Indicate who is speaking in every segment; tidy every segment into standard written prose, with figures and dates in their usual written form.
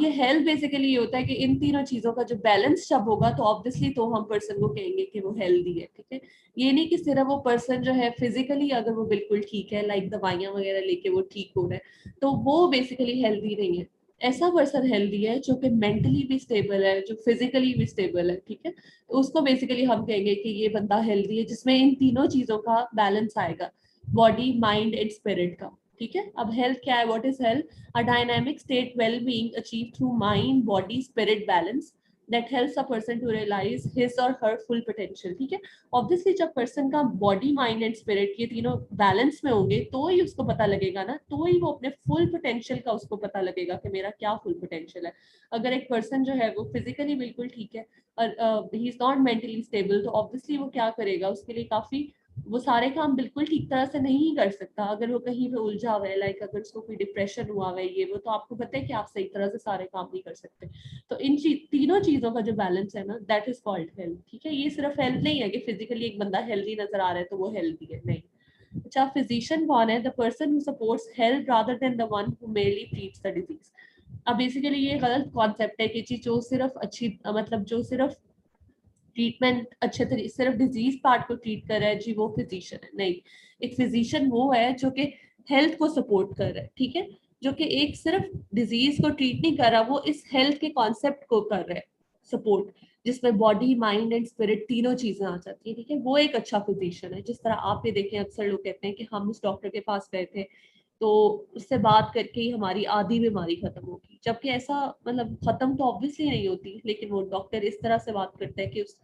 Speaker 1: ये health basically ये होता है कि इन तीनों चीजों का जो बैलेंस जब होगा तो ऑब्वियसली तो हम पर्सन को कहेंगे कि वो हेल्दी है, ठीक है। ये नहीं कि सिर्फ वो पर्सन जो है फिजिकली अगर वो बिल्कुल ठीक है, लाइक दवाइयां वगैरह लेके वो ठीक हो रहा है, तो वो बेसिकली हेल्दी नहीं है। ऐसा पर्सन हेल्दी है जो कि मेंटली भी स्टेबल है, जो फिजिकली भी स्टेबल है, ठीक है। तो उसको बेसिकली हम कहेंगे कि ये बंदा हेल्दी है, जिसमें इन तीनों चीजों का बैलेंस आएगा, बॉडी माइंड एंड स्पिरिट का, ठीक है। अब हेल्थ क्या है, what is health? A dynamic state well-being achieved through mind, body, spirit balance that helps a person to realize his or her full potential, ठीक है। ऑब्वियसली जब पर्सन का बॉडी माइंड एंड स्पिरिट ये तीनों balance में होंगे तो ही उसको पता लगेगा ना, तो ही वो अपने फुल पोटेंशियल का उसको पता लगेगा कि मेरा क्या फुल पोटेंशियल है। अगर एक पर्सन जो है वो फिजिकली बिल्कुल ठीक है और he is not mentally stable, तो ऑब्वियसली वो क्या करेगा, उसके लिए काफी वो सारे काम बिल्कुल ठीक तरह से नहीं कर सकता। अगर वो कहीं पे उलझा हुआ है, लाइक अगर उसको कोई डिप्रेशन हुआ हुआ है ये वो, तो आपको पता है कि आप सही तरह से सारे काम नहीं कर सकते। तो इन तीनों चीजों का जो बैलेंस है ना, दैट इज कॉल्ड हेल्थ, ठीक है। ये सिर्फ हेल्थ नहीं है कि फिजिकली एक बंदा हेल्दी नजर आ रहा है तो वो हेल्दी है, नहीं। अच्छा, फिजिशियन कौन है? The person who supports health rather than the one who merely treats the disease. अब बेसिकली ये गलत कॉन्सेप्ट है कि जी जो सिर्फ अच्छी मतलब जो सिर्फ ट्रीटमेंट अच्छे तरीके सिर्फ डिजीज पार्ट को ट्रीट कर रहा है जी वो फिजिशियन है, नहीं। एक फिजिशियन वो है जो कि हेल्थ को सपोर्ट कर रहा है, ठीक है, जो कि एक सिर्फ डिजीज को ट्रीट नहीं कर रहा, वो इस हेल्थ के कॉन्सेप्ट को कर रहा है सपोर्ट, जिसमें बॉडी माइंड एंड स्पिरिट तीनों चीजें आ जाती है, ठीक है। वो एक अच्छा फिजिशियन है। जिस तरह आप ये देखें, अक्सर लोग कहते हैं कि हम उस डॉक्टर के पास गए थे तो उससे बात करके ही हमारी आधी बीमारी खत्म होगी, जबकि ऐसा मतलब खत्म तो ऑब्वियसली नहीं होती, लेकिन वो डॉक्टर इस तरह से बात करता है कि उस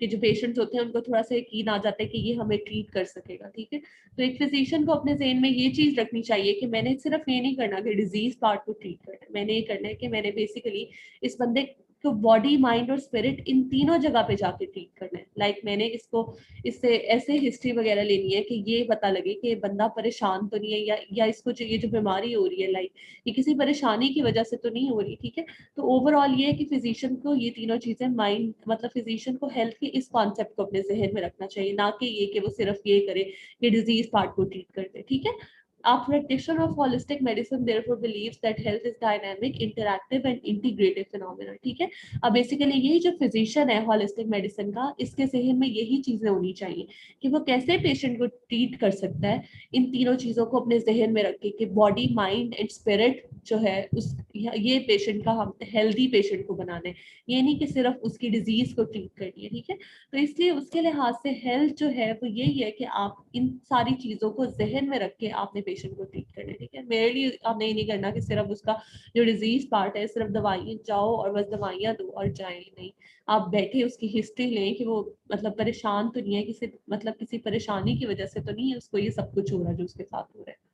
Speaker 1: कि जो पेशेंट्स होते हैं उनको थोड़ा सा यकीन आ जाता है कि ये हमें ट्रीट कर सकेगा, ठीक है। तो एक फिजिशियन को अपने ज़हन में ये चीज रखनी चाहिए कि मैंने सिर्फ ये नहीं करना कि डिजीज पार्ट को ट्रीट करना है, मैंने ये करना है कि मैंने बेसिकली इस बंदे को बॉडी माइंड और स्पिरिट इन तीनों जगह पे जाके ट्रीट करना है। लाइक मैंने इसको इससे ऐसे हिस्ट्री वगैरह लेनी है कि ये पता लगे कि बंदा परेशान तो नहीं है, या इसको जो ये जो बीमारी हो रही है लाइक ये किसी परेशानी की वजह से तो नहीं हो रही, ठीक है। तो ओवरऑल ये है कि फिजिशियन को ये तीनों चीजें माइंड मतलब फिजिशियन को हेल्थ के इस कॉन्सेप्ट को अपने जहन में रखना चाहिए, ना कि ये कि वो सिर्फ ये करे कि डिजीज पार्ट को ट्रीट कर दे, ठीक है। A practitioner of holistic medicine therefore believes that health is dynamic, interactive and integrative phenomena, ठीक है। अब बेसिकली यही जो फिजिशियन है होलिस्टिक मेडिसिन का, इसके जहन में यही चीजें होनी चाहिए कि वो कैसे पेशेंट को ट्रीट कर सकता है, इन तीनों चीजों को अपने जहन में रख के कि बॉडी माइंड एंड स्पिरिट जो है उस ये पेशेंट का हम हेल्दी पेशेंट को बनाना है, ये नहीं कि सिर्फ उसकी डिजीज को ट्रीट करनी है, ठीक है। तो इसलिए उसके लिहाज से हेल्थ जो है वो यही है कि आप इन सारी चीजों को जहन में रख के आपने पेशेंट को ट्रीट करना है, ठीक है। मेरे लिए आपने ये नहीं करना कि सिर्फ उसका जो डिजीज पार्ट है सिर्फ दवाइयाँ जाओ और बस दवाइयाँ दो और जाए, नहीं। आप बैठे उसकी हिस्ट्री लें कि वो मतलब परेशान तो नहीं है, किसी मतलब किसी परेशानी की वजह से तो नहीं है उसको ये सब कुछ हो रहा है जो उसके साथ हो रहा है।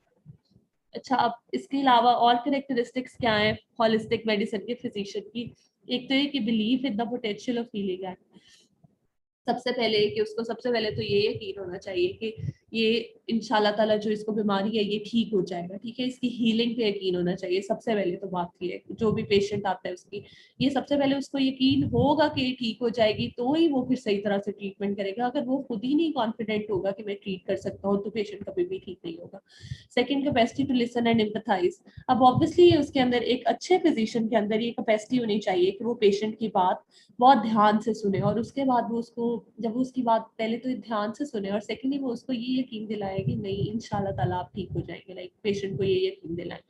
Speaker 1: अच्छा, अब इसके अलावा और कैरेक्टरिस्टिक्स क्या है होलिस्टिक मेडिसिन के फिजिशियन की? एक तो ये कि believe in the potential of healing है। सबसे पहले कि उसको सबसे पहले तो ये यकीन होना चाहिए कि ये इंशाल्लाह ताला जो इसको बीमारी है ये ठीक हो जाएगा, ठीक है। इसकी हीलिंग पे यकीन होना चाहिए। सबसे पहले तो बात ये है जो भी पेशेंट आता है उसकी ये सबसे पहले उसको यकीन होगा कि ये ठीक हो जाएगी, तो ही वो फिर सही तरह से ट्रीटमेंट करेगा। अगर वो खुद ही नहीं कॉन्फिडेंट होगा कि मैं ट्रीट कर सकता हूँ तो पेशेंट कभी भी ठीक नहीं होगा। Second, capacity to listen and empathise. अब ऑब्वियसली उसके अंदर एक अच्छे फिजिशियन के अंदर ये कैपेसिटी होनी चाहिए कि वो पेशेंट की बात बहुत ध्यान से सुने, और उसके बाद वो उसको जब वो उसकी बात पहले तो ध्यान से सुने और सेकेंडली वो उसको ये यकीन दिलाए कि नहीं इंशाल्लाह ताला आप ठीक हो जाएंगे, लाइक पेशेंट को ये यकीन दिलाएं,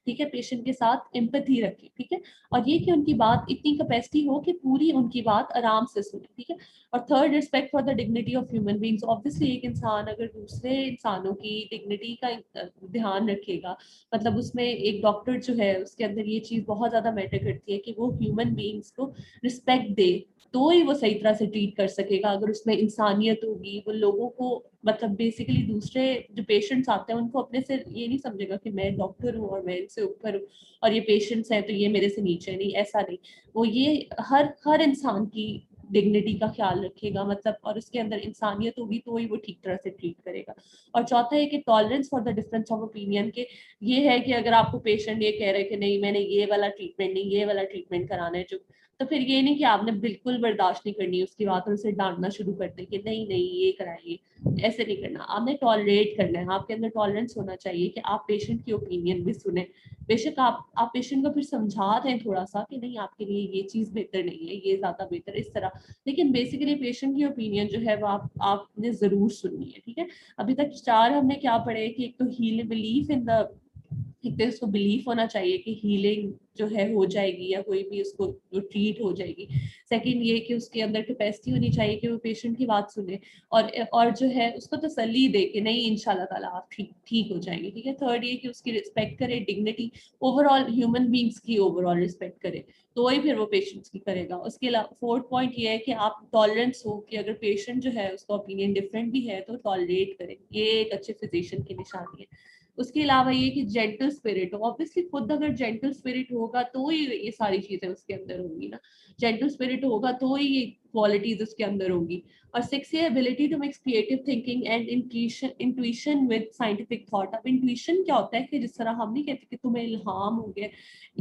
Speaker 1: ठीक है। पेशेंट के साथ एम्पैथी रखें, ठीक है। और ये कि उनकी बात इतनी कैपेसिटी हो कि पूरी उनकी बात आराम से सुने, ठीक है। और third, respect for the dignity of human beings. Obviously एक इंसान अगर दूसरे इंसानों की डिग्निटी का ध्यान रखेगा, मतलब उसमें एक डॉक्टर जो है उसके अंदर ये चीज बहुत ज्यादा मैटर करती है कि वो ह्यूमन बींग्स को रिस्पेक्ट दे, तो ही वो सही तरह से ट्रीट कर सकेगा। अगर उसमें इंसानियत होगी, वो लोगों को मतलब बेसिकली दूसरे जो पेशेंट्स आते हैं उनको अपने से ये नहीं समझेगा कि मैं डॉक्टर हूँ और मैं इनसे ऊपर हूँ और ये पेशेंट्स हैं तो ये मेरे से नीचे, नहीं, ऐसा नहीं। वो ये हर इंसान की डिग्निटी का ख्याल रखेगा, मतलब और उसके अंदर इंसानियत होगी तो ही वो ठीक तरह से ट्रीट करेगा। और चौथा है कि tolerance for the difference of opinion, के ये है कि अगर आपको पेशेंट ये कह रहे हैं कि नहीं मैंने ये वाला ट्रीटमेंट नहीं ये वाला ट्रीटमेंट कराना है, जो तो फिर ये नहीं कि आपने बिल्कुल बर्दाश्त नहीं करनी उसकी बात और उसे डांटना शुरू कर दें कि नहीं नहीं ये कराइए, ऐसे नहीं करना। आपने टॉलरेट करना है, आपके अंदर टॉलरेंस होना चाहिए कि आप पेशेंट की ओपिनियन भी सुने। बेशक आप पेशेंट को फिर समझा दें थोड़ा सा कि नहीं आपके लिए ये चीज़ बेहतर नहीं है, ये ज़्यादा बेहतर इस तरह, लेकिन बेसिकली पेशेंट की ओपिनियन जो है वो आपने ज़रूर सुननी है, ठीक है। अभी तक 4 हमने क्या पढ़े कि एक तो हील बिलीफ इन द, एक तो उसको बिलीफ होना चाहिए कि हीलिंग जो है हो जाएगी या कोई भी उसको जो ट्रीट हो जाएगी। सेकंड ये कि उसके अंदर कैपेसिटी होनी चाहिए कि वो पेशेंट की बात सुने और जो है उसको तसल्ली दे कि नहीं इंशाल्लाह ताला आप ठीक ठीक हो जाएंगे, ठीक है। थर्ड ये कि उसकी रिस्पेक्ट करे, डिग्निटी, ओवरऑल ह्यूमन बींग्स की ओवरऑल रिस्पेक्ट करे, तो ही फिर वो पेशेंट्स की करेगा। उसके अलावा फोर्थ पॉइंट ये है कि आप टॉलरेंस हो कि अगर पेशेंट जो है उसका ओपिनियन डिफरेंट भी है तो टॉलरेट करें, ये एक अच्छे फिजिशियन की निशानी है। उसके अलावा ये कि जेंटल स्पिरिट हो, ऑब्वियसली खुद अगर जेंटल स्पिरिट होगा तो ही ये सारी चीजें उसके अंदर होंगी ना, जेंटल स्पिरिट होगा तो ही ये क्वालिटीज उसके अंदर होंगी। और सिक्स ये ability to mix creative thinking and intuition with scientific thought. अब इंट्यूशन क्या होता है कि जिस तरह हम नहीं कहते कि तुम्हें इल्हाम हो गया,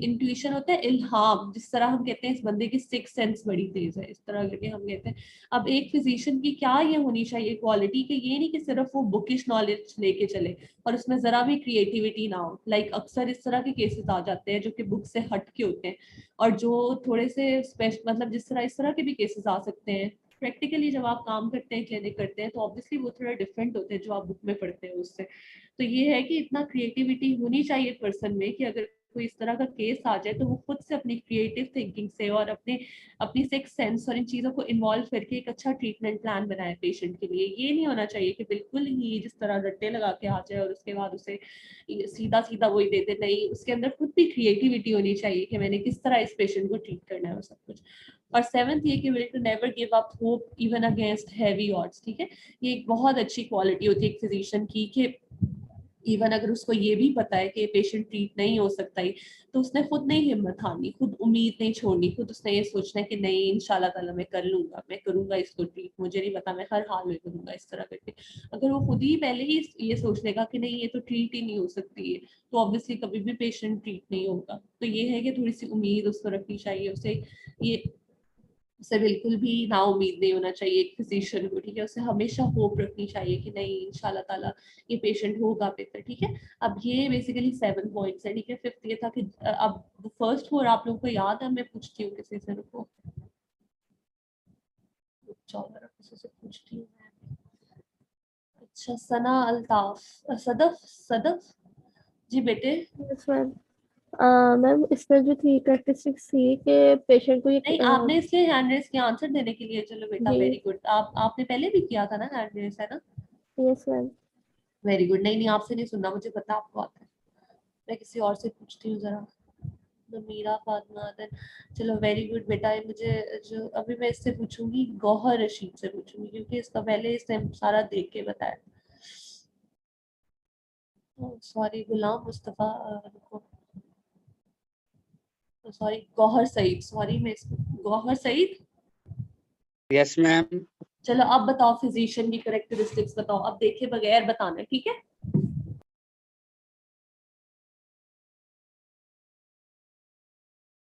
Speaker 1: इंट्यूशन होता है इल्हाम, जिस तरह हम कहते हैं इस बंदे की सिक्स सेंस बड़ी तेज है, इस तरह करके हम कहते हैं। अब एक फिजिशियन की क्या ये होनी चाहिए क्वालिटी कि ये नहीं कि सिर्फ वो बुकिश नॉलेज लेके चले और उसमें जरा भी क्रिएटिविटी ना हो। लाइक अक्सर इस तरह के केसेस आ जाते हैं जो कि बुक से हट के होते हैं और जो थोड़े से स्पेशल, मतलब जिस तरह इस तरह के भी केसेस आ सकते हैं प्रैक्टिकली जब आप काम करते हैं, क्लिनिक करते हैं, तो ऑब्वियसली वो थोड़ा डिफरेंट होते हैं जो आप बुक में पढ़ते हैं उससे। तो ये है कि इतना क्रिएटिविटी होनी चाहिए पर्सन में कि अगर कोई इस तरह का केस आ जाए तो वो खुद से अपनी क्रिएटिव थिंकिंग से और अपनी सिक्स सेंस और इन चीज़ों को इन्वॉल्व करके एक अच्छा ट्रीटमेंट प्लान बनाए पेशेंट के लिए। ये नहीं होना चाहिए कि बिल्कुल ही जिस तरह रट्टे लगा के आ जाए और उसके बाद उसे सीधा सीधा वही दे दे। नहीं, उसके अंदर खुद भी क्रिएटिविटी होनी चाहिए कि मैंने किस तरह इस पेशेंट को ट्रीट करना है और सब कुछ। और सेवंथ ये कि will to never give up hope even against heavy odds, ठीक है। ये एक बहुत अच्छी क्वालिटी होती है एक फिजिशियन की कि इवन अगर उसको ये भी पता है कि पेशेंट ट्रीट नहीं हो सकता ही, तो उसने खुद नहीं हिम्मत हारनी, खुद उम्मीद नहीं छोड़नी, खुद उसने ये सोचना है कि नहीं इंशाल्लाह ताला मैं कर लूंगा, मैं करूंगा इसको ट्रीट, मुझे नहीं पता मैं हर हाल में करूंगा, इस तरह करके। अगर वो खुद ही पहले ही ये सोच लेगा कि नहीं ये तो ट्रीट ही नहीं हो सकती है, तो ऑब्वियसली कभी भी पेशेंट ट्रीट नहीं होगा। तो ये है कि थोड़ी सी उम्मीद उसको रखनी चाहिए, उसे बिल्कुल भी ना उम्मीद नहीं होना चाहिए एक फिजिशियन को, ठीक है। उसे हमेशा होप रखनी चाहिए कि नहीं इंशाल्लाह ताला ये पेशेंट होगा बेहतर, ठीक है। अब ये बेसिकली 7 पॉइंट्स है, ठीक है। फिफ्थ ये था कि अब फर्स्ट 4 आप लोगों को याद है, मैं पूछती हूँ किसी से, रुको किसी से पूछती हूँ मैं। अच्छा सना अल्ताफ, सदफ सदफ जी बेटे।
Speaker 2: Yes ma'am. मैम इसमें जो थी कैरेक्टरिस्टिक्स थी कि पेशेंट को ये
Speaker 1: नहीं आपने इसलिए हैंड रेस किया आंसर देने के लिए, चलो बेटा
Speaker 2: जी
Speaker 1: वेरी गुड। आपने पहले भी किया था ना हैंड रेस, है ना?
Speaker 2: Yes ma'am.
Speaker 1: Very good. नहीं नहीं आपसे नहीं सुनना, मुझे पता आपको आता है। मैं किसी और से पूछती हूँ जरा। मीरा फातिमा आदन, चलो वेरी गुड बेटा। ये मुझे जो अभी मैं इससे पूछूंगी, गौहर रशीद से पूछूंगी क्योंकि इसका पहले इसने सारा देख के बताया। Sorry Ghulam Mustafa, sorry Gauhar Saeed, sorry मैं गौहर सईद।
Speaker 3: Yes ma'am.
Speaker 1: चलो अब बताओ फिजिशियन की करेक्टरिस्टिक्स बताओ, अब देखे बगैर बताना, ठीक है।